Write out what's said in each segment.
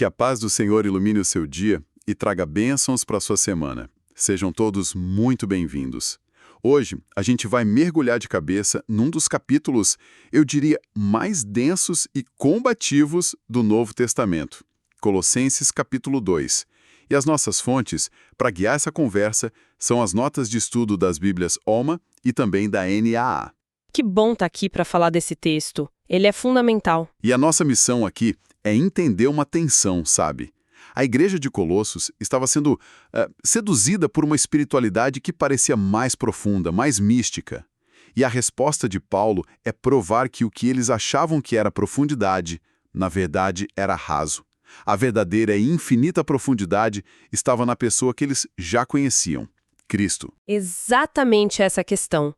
Que a paz do Senhor ilumine o seu dia e traga bênçãos para a sua semana. Sejam todos muito bem-vindos. Hoje, a gente vai mergulhar de cabeça num dos capítulos, eu diria, mais densos e combativos do Novo Testamento, Colossenses capítulo 2. E as nossas fontes, para guiar essa conversa, são as notas de estudo das Bíblias OMA e também da NAA. Que bom estar aqui para falar desse texto. Ele é fundamental. E a nossa missão aqui é entender uma tensão, sabe? A igreja de Colossos estava sendo seduzida por uma espiritualidade que parecia mais profunda, mais mística. E a resposta de Paulo é provar que o que eles achavam que era profundidade, na verdade era raso. A verdadeira e infinita profundidade estava na pessoa que eles já conheciam, Cristo. Exatamente essa questão.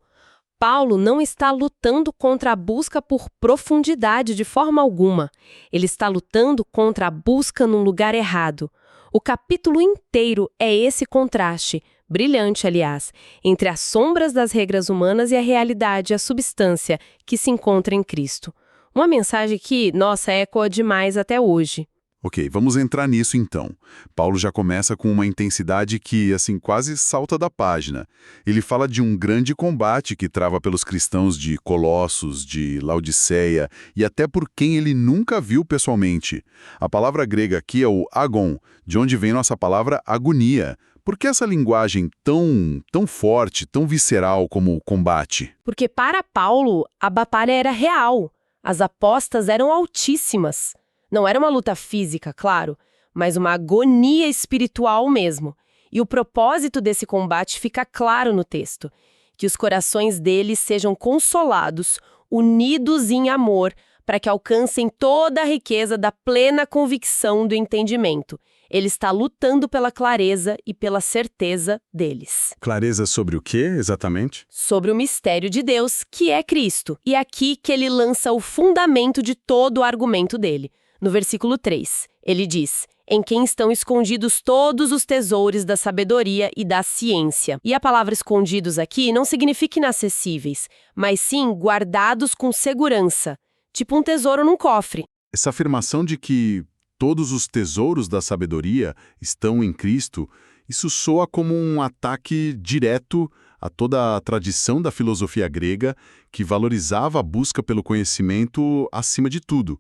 Paulo não está lutando contra a busca por profundidade de forma alguma. Ele está lutando contra a busca num lugar errado. O capítulo inteiro é esse contraste, brilhante, aliás, entre as sombras das regras humanas e a realidade, a substância, que se encontra em Cristo. Uma mensagem que, nossa, ecoa demais até hoje. Ok, vamos entrar nisso então. Paulo já começa com uma intensidade que, assim, quase salta da página. Ele fala de um grande combate que trava pelos cristãos de Colossos, de Laodiceia e até por quem ele nunca viu pessoalmente. A palavra grega aqui é o agon, de onde vem nossa palavra agonia. Por que essa linguagem tão forte, tão visceral como o combate? Porque para Paulo, a batalha era real. As apostas eram altíssimas. Não era uma luta física, claro, mas uma agonia espiritual mesmo. E o propósito desse combate fica claro no texto: que os corações deles sejam consolados, unidos em amor, para que alcancem toda a riqueza da plena convicção do entendimento. Ele está lutando pela clareza e pela certeza deles. Clareza sobre o quê, exatamente? Sobre o mistério de Deus, que é Cristo. E é aqui que ele lança o fundamento de todo o argumento dele. No versículo 3, ele diz: em quem estão escondidos todos os tesouros da sabedoria e da ciência. E a palavra escondidos aqui não significa inacessíveis, mas sim guardados com segurança, tipo um tesouro num cofre. Essa afirmação de que todos os tesouros da sabedoria estão em Cristo, isso soa como um ataque direto a toda a tradição da filosofia grega que valorizava a busca pelo conhecimento acima de tudo.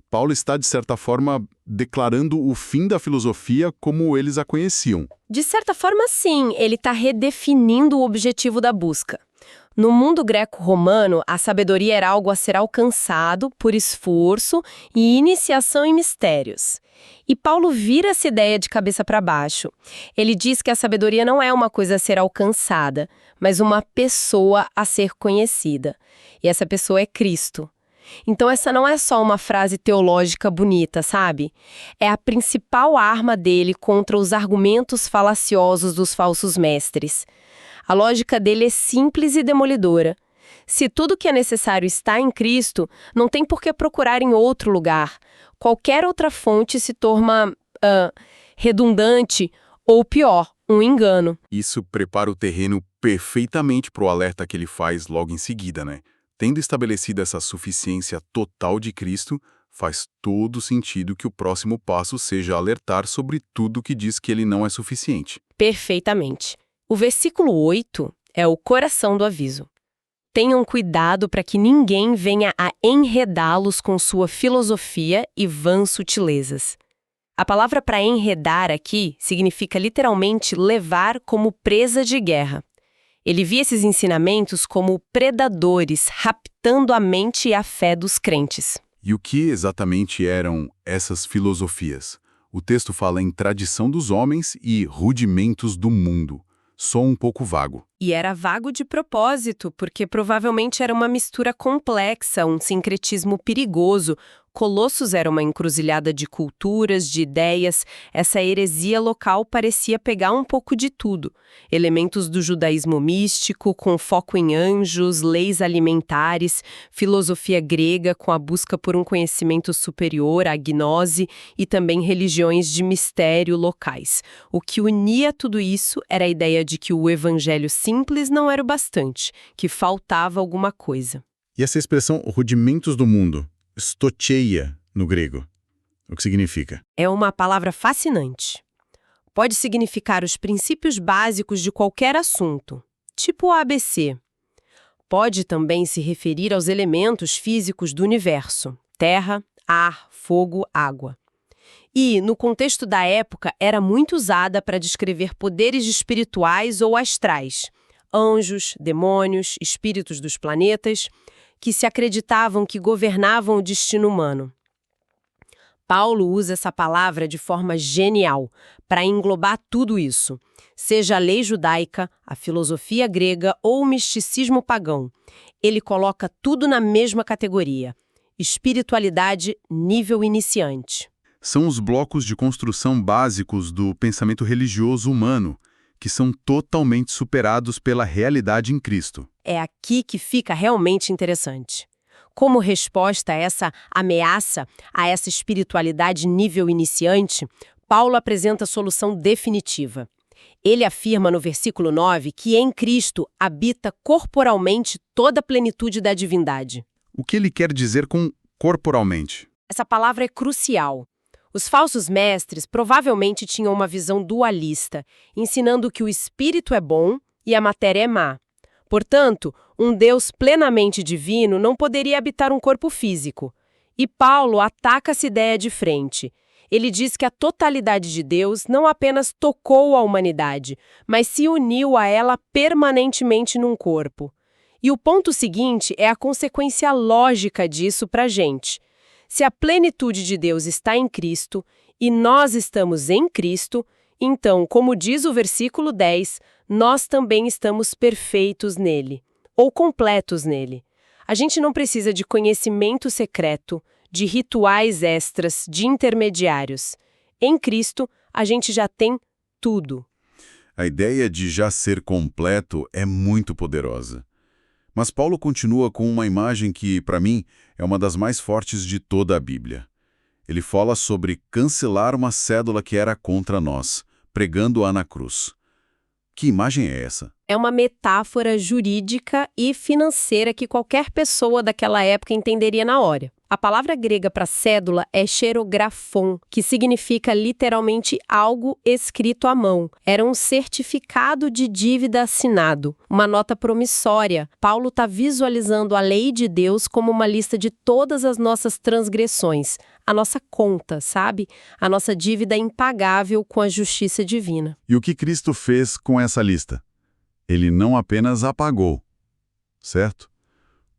Paulo está, de certa forma, declarando o fim da filosofia como eles a conheciam. De certa forma, sim, ele está redefinindo o objetivo da busca. No mundo greco-romano, a sabedoria era algo a ser alcançado por esforço e iniciação em mistérios. E Paulo vira essa ideia de cabeça para baixo. Ele diz que a sabedoria não é uma coisa a ser alcançada, mas uma pessoa a ser conhecida. E essa pessoa é Cristo. Então essa não é só uma frase teológica bonita, sabe? É a principal arma dele contra os argumentos falaciosos dos falsos mestres. A lógica dele é simples e demolidora. Se tudo que é necessário está em Cristo, não tem por que procurar em outro lugar. Qualquer outra fonte se torna redundante ou, pior, um engano. Isso prepara o terreno perfeitamente para o alerta que ele faz logo em seguida, né? Tendo estabelecido essa suficiência total de Cristo, faz todo sentido que o próximo passo seja alertar sobre tudo que diz que ele não é suficiente. Perfeitamente. O versículo 8 é o coração do aviso. Tenham cuidado para que ninguém venha a enredá-los com sua filosofia e vãs sutilezas. A palavra para enredar aqui significa literalmente levar como presa de guerra. Ele via esses ensinamentos como predadores, raptando a mente e a fé dos crentes. E o que exatamente eram essas filosofias? O texto fala em tradição dos homens e rudimentos do mundo. Só um pouco vago. E era vago de propósito, porque provavelmente era uma mistura complexa, um sincretismo perigoso. Colossos era uma encruzilhada de culturas, de ideias. Essa heresia local parecia pegar um pouco de tudo. Elementos do judaísmo místico, com foco em anjos, leis alimentares, filosofia grega com a busca por um conhecimento superior, a gnose, e também religiões de mistério locais. O que unia tudo isso era a ideia de que o evangelho simples não era o bastante, que faltava alguma coisa. E essa expressão rudimentos do mundo, stocheia no grego, O que significa? É uma palavra fascinante. Pode significar os princípios básicos de qualquer assunto, tipo o ABC. Pode também se referir aos elementos físicos do universo: terra, ar, fogo, água. E, no contexto da época, era muito usada para descrever poderes espirituais ou astrais, anjos, demônios, espíritos dos planetas, que se acreditavam que governavam o destino humano. Paulo usa essa palavra de forma genial para englobar tudo isso, seja a lei judaica, a filosofia grega ou o misticismo pagão. Ele coloca tudo na mesma categoria: espiritualidade nível iniciante. São os blocos de construção básicos do pensamento religioso humano, que são totalmente superados pela realidade em Cristo. É aqui que fica realmente interessante. Como resposta a essa ameaça, a essa espiritualidade nível iniciante, Paulo apresenta a solução definitiva. Ele afirma no versículo 9 que em Cristo habita corporalmente toda a plenitude da divindade. O que ele quer dizer com corporalmente? Essa palavra é crucial. Os falsos mestres provavelmente tinham uma visão dualista, ensinando que o espírito é bom e a matéria é má. Portanto, um Deus plenamente divino não poderia habitar um corpo físico. E Paulo ataca essa ideia de frente. Ele diz que a totalidade de Deus não apenas tocou a humanidade, mas se uniu a ela permanentemente num corpo. E o ponto seguinte é a consequência lógica disso para a gente. Se a plenitude de Deus está em Cristo e nós estamos em Cristo, então, como diz o versículo 10, nós também estamos perfeitos nele, ou completos nele. A gente não precisa de conhecimento secreto, de rituais extras, de intermediários. Em Cristo, a gente já tem tudo. A ideia de já ser completo é muito poderosa. Mas Paulo continua com uma imagem que, para mim, é uma das mais fortes de toda a Bíblia. Ele fala sobre cancelar uma cédula que era contra nós, pregando-a na cruz. Que imagem é essa? É uma metáfora jurídica e financeira que qualquer pessoa daquela época entenderia na hora. A palavra grega para cédula é xerografon, que significa literalmente algo escrito à mão. Era um certificado de dívida assinado, uma nota promissória. Paulo está visualizando a lei de Deus como uma lista de todas as nossas transgressões, a nossa conta, sabe? A nossa dívida impagável com a justiça divina. E o que Cristo fez com essa lista? Ele não apenas apagou, certo?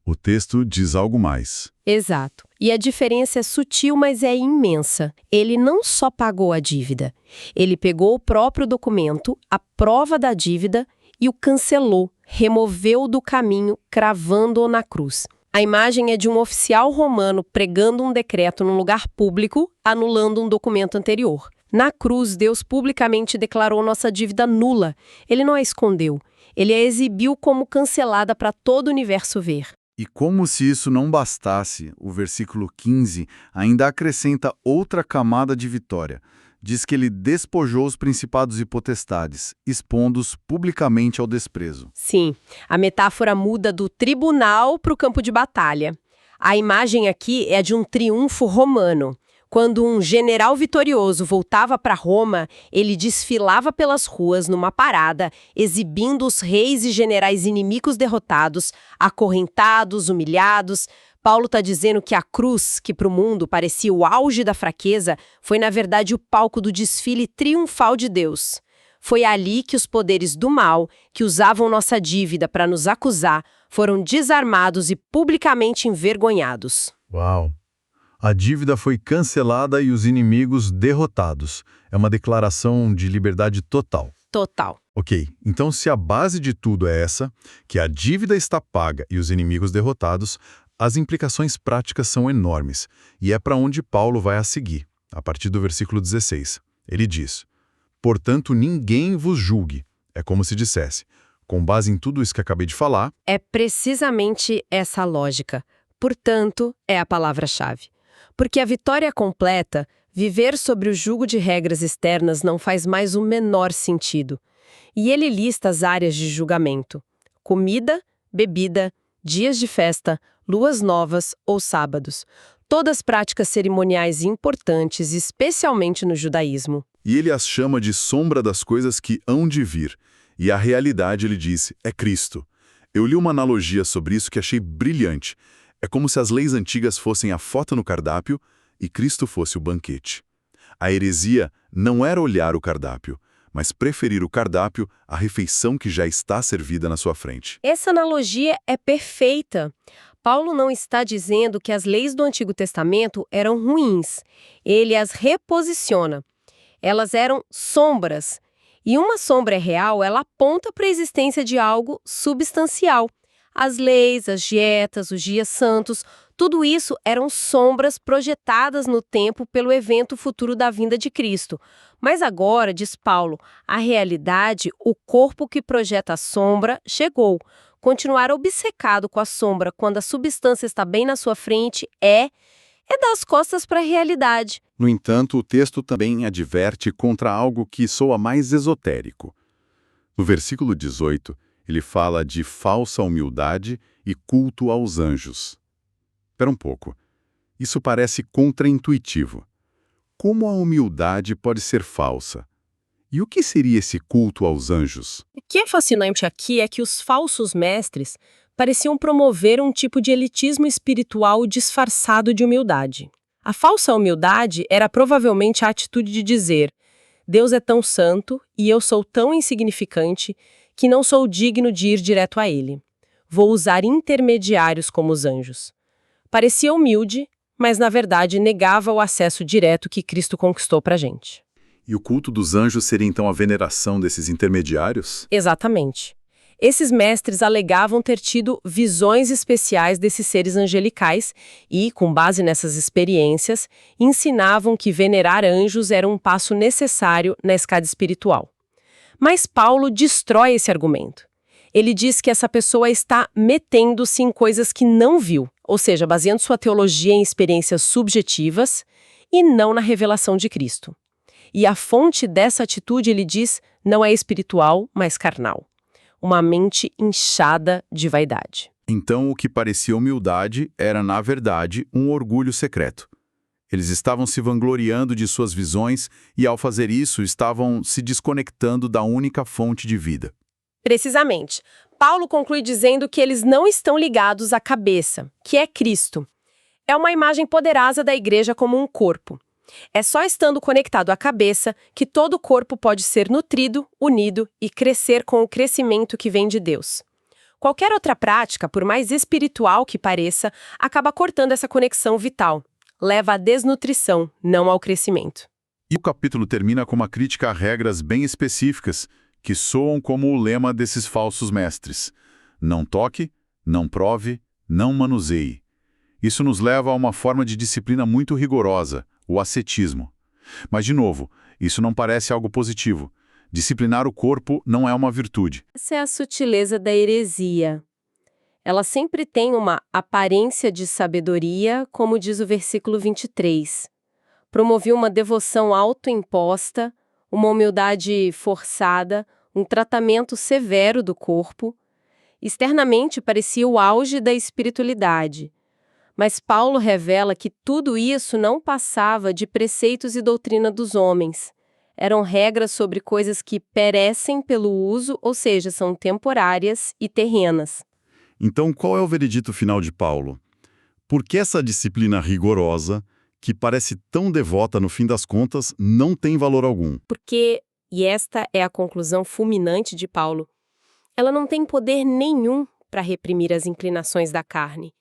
O texto diz algo mais. Exato. E a diferença é sutil, mas é imensa. Ele não só pagou a dívida. Ele pegou o próprio documento, a prova da dívida, e o cancelou, removeu do caminho, cravando-o na cruz. A imagem é de um oficial romano pregando um decreto num lugar público, anulando um documento anterior. Na cruz, Deus publicamente declarou nossa dívida nula. Ele não a escondeu. Ele a exibiu como cancelada para todo o universo ver. E como se isso não bastasse, o versículo 15 ainda acrescenta outra camada de vitória. Diz que ele despojou os principados e potestades, expondo-os publicamente ao desprezo. Sim, a metáfora muda do tribunal para o campo de batalha. A imagem aqui é de um triunfo romano. Quando um general vitorioso voltava para Roma, ele desfilava pelas ruas numa parada, exibindo os reis e generais inimigos derrotados, acorrentados, humilhados. Paulo está dizendo que a cruz, que para o mundo parecia o auge da fraqueza, foi na verdade o palco do desfile triunfal de Deus. Foi ali que os poderes do mal, que usavam nossa dívida para nos acusar, foram desarmados e publicamente envergonhados. Uau! A dívida foi cancelada e os inimigos derrotados. É uma declaração de liberdade total. Total. Ok, então se a base de tudo é essa, que a dívida está paga e os inimigos derrotados, as implicações práticas são enormes. E é para onde Paulo vai a seguir, a partir do versículo 16. Ele diz: portanto, ninguém vos julgue. É como se dissesse, com base em tudo isso que acabei de falar... É precisamente essa lógica. Portanto, é a palavra-chave. Porque a vitória completa, viver sobre o jugo de regras externas não faz mais o menor sentido. E ele lista as áreas de julgamento: comida, bebida, dias de festa, luas novas ou sábados. todas práticas cerimoniais importantes, especialmente no judaísmo. E ele as chama de sombra das coisas que hão de vir. E a realidade, ele diz, é Cristo. Eu li uma analogia sobre isso que achei brilhante. É como se as leis antigas fossem a foto no cardápio e Cristo fosse o banquete. A heresia não era olhar o cardápio, mas preferir o cardápio à refeição que já está servida na sua frente. Essa analogia é perfeita. Paulo não está dizendo que as leis do Antigo Testamento eram ruins. Ele as reposiciona. Elas eram sombras. E uma sombra real, ela aponta para a existência de algo substancial. As leis, as dietas, os dias santos, tudo isso eram sombras projetadas no tempo pelo evento futuro da vinda de Cristo. Mas agora, diz Paulo, a realidade, o corpo que projeta a sombra, chegou. Continuar obcecado com a sombra quando a substância está bem na sua frente é dar as costas para a realidade. No entanto, o texto também adverte contra algo que soa mais esotérico. No versículo 18, ele fala de falsa humildade e culto aos anjos. Espera um pouco. Isso parece contraintuitivo. Como a humildade pode ser falsa? E o que seria esse culto aos anjos? O que é fascinante aqui é que os falsos mestres pareciam promover um tipo de elitismo espiritual disfarçado de humildade. A falsa humildade era provavelmente a atitude de dizer: Deus é tão santo e eu sou tão insignificante que não sou digno de ir direto a Ele. Vou usar intermediários como os anjos. Parecia humilde, mas na verdade negava o acesso direto que Cristo conquistou para a gente. E o culto dos anjos seria então a veneração desses intermediários? Exatamente. Esses mestres alegavam ter tido visões especiais desses seres angelicais e, com base nessas experiências, ensinavam que venerar anjos era um passo necessário na escada espiritual. Mas Paulo destrói esse argumento. Ele diz que essa pessoa está metendo-se em coisas que não viu, ou seja, baseando sua teologia em experiências subjetivas e não na revelação de Cristo. E a fonte dessa atitude, ele diz, não é espiritual, mas carnal. Uma mente inchada de vaidade. Então, o que parecia humildade era, na verdade, um orgulho secreto. Eles estavam se vangloriando de suas visões e, ao fazer isso, estavam se desconectando da única fonte de vida. Precisamente. Paulo conclui dizendo que eles não estão ligados à cabeça, que é Cristo. É uma imagem poderosa da igreja como um corpo. É só estando conectado à cabeça que todo o corpo pode ser nutrido, unido e crescer com o crescimento que vem de Deus. Qualquer outra prática, por mais espiritual que pareça, acaba cortando essa conexão vital. Leva à desnutrição, não ao crescimento. E o capítulo termina com uma crítica a regras bem específicas, que soam como o lema desses falsos mestres. Não toque, não prove, não manuseie. Isso nos leva a uma forma de disciplina muito rigorosa, o ascetismo. Mas, de novo, isso não parece algo positivo. Disciplinar o corpo não é uma virtude. Essa é a sutileza da heresia. Ela sempre tem uma aparência de sabedoria, como diz o versículo 23. Promovia uma devoção autoimposta, uma humildade forçada, um tratamento severo do corpo. Externamente parecia o auge da espiritualidade. Mas Paulo revela que tudo isso não passava de preceitos e doutrina dos homens. Eram regras sobre coisas que perecem pelo uso, ou seja, são temporárias e terrenas. Então, qual é o veredito final de Paulo? Por que essa disciplina rigorosa, que parece tão devota no fim das contas, não tem valor algum? Porque, e esta é a conclusão fulminante de Paulo, ela não tem poder nenhum para reprimir as inclinações da carne.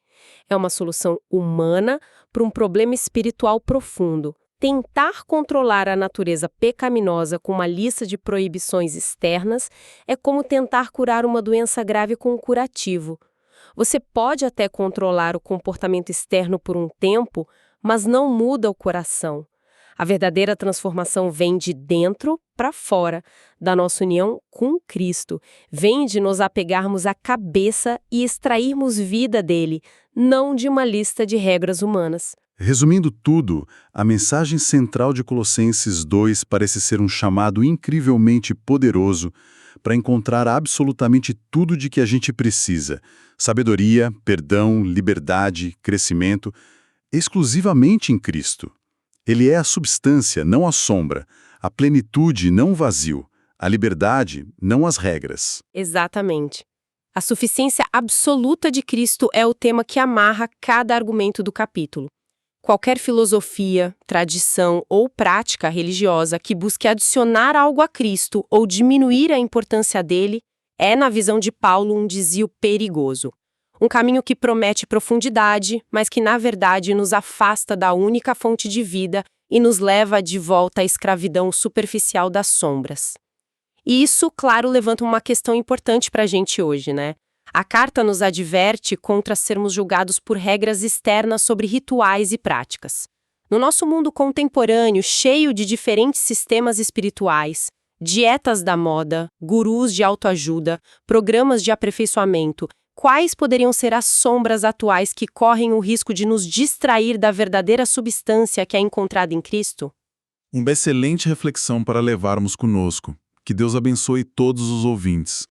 É uma solução humana para um problema espiritual profundo. Tentar controlar a natureza pecaminosa com uma lista de proibições externas é como tentar curar uma doença grave com um curativo. Você pode até controlar o comportamento externo por um tempo, mas não muda o coração. A verdadeira transformação vem de dentro para fora, da nossa união com Cristo. Vem de nos apegarmos à cabeça e extrairmos vida dele, não de uma lista de regras humanas. Resumindo tudo, a mensagem central de Colossenses 2 parece ser um chamado incrivelmente poderoso para encontrar absolutamente tudo de que a gente precisa: sabedoria, perdão, liberdade, crescimento. exclusivamente em Cristo. Ele é a substância, não a sombra, a plenitude, não o vazio, a liberdade, não as regras. Exatamente. A suficiência absoluta de Cristo é o tema que amarra cada argumento do capítulo. Qualquer filosofia, tradição ou prática religiosa que busque adicionar algo a Cristo ou diminuir a importância dele é, na visão de Paulo, um desvio perigoso. Um caminho que promete profundidade, mas que, na verdade, nos afasta da única fonte de vida e nos leva de volta à escravidão superficial das sombras. E isso, claro, levanta uma questão importante para a gente hoje, né? A carta nos adverte contra sermos julgados por regras externas sobre rituais e práticas. No nosso mundo contemporâneo, cheio de diferentes sistemas espirituais, dietas da moda, gurus de autoajuda, programas de aperfeiçoamento, quais poderiam ser as sombras atuais que correm o risco de nos distrair da verdadeira substância que é encontrada em Cristo? Uma excelente reflexão para levarmos conosco. Que Deus abençoe todos os ouvintes.